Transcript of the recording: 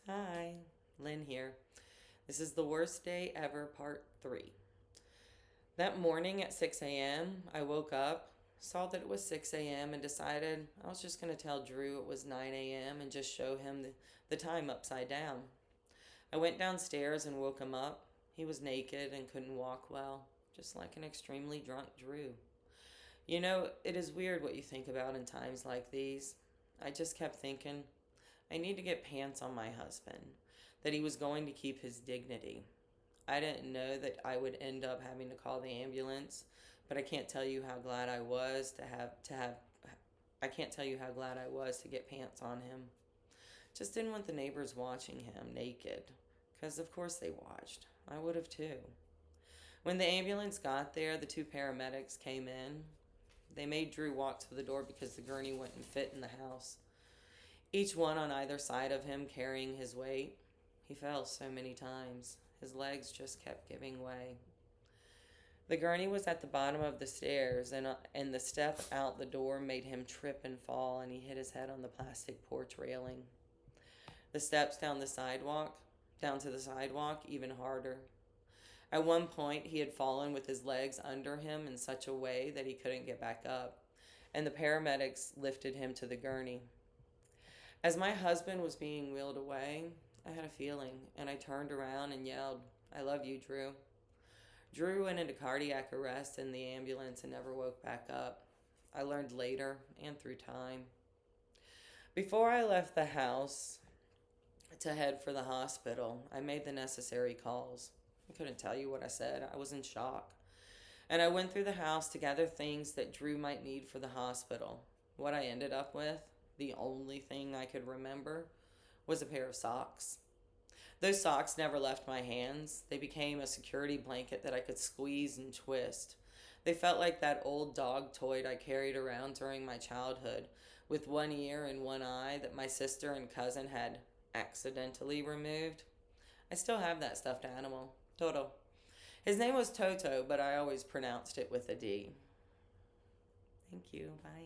Hi, Lynn here. This is the worst day ever, part 3. That morning at 6 a.m., I woke up, saw that it was 6 a.m., and decided I was just going to tell Drew it was 9 a.m. and just show him the time upside down. I went downstairs and woke him up. He was naked and couldn't walk well, just like an extremely drunk Drew. It is weird what you think about in times like these. I just kept thinking, I need to get pants on my husband, that he was going to keep his dignity. I didn't know that I would end up having to call the ambulance, but I can't tell you how glad I was to have I can't tell you how glad I was to get pants on him. Just didn't want the neighbors watching him naked, because of course they watched. I would have too. When the ambulance got there, the two paramedics came in. They made Drew walk to the door because the gurney wouldn't fit in the house, each one on either side of him carrying his weight. He fell so many times. His legs just kept giving way. The gurney was at the bottom of the stairs, and the step out the door made him trip and fall, and he hit his head on the plastic porch railing. The steps down to the sidewalk, even harder. At one point, he had fallen with his legs under him in such a way that he couldn't get back up, and the paramedics lifted him to the gurney. As my husband was being wheeled away, I had a feeling, and I turned around and yelled, "I love you, Drew." Drew went into cardiac arrest in the ambulance and never woke back up. I learned later and through time. Before I left the house to head for the hospital, I made the necessary calls. I couldn't tell you what I said. I was in shock. And I went through the house to gather things that Drew might need for the hospital. What I ended up with, the only thing I could remember, was a pair of socks. Those socks never left my hands. They became a security blanket that I could squeeze and twist. They felt like that old dog toy I carried around during my childhood, with one ear and one eye that my sister and cousin had accidentally removed. I still have that stuffed animal, Toto. His name was Toto, but I always pronounced it with a D. Thank you. Bye.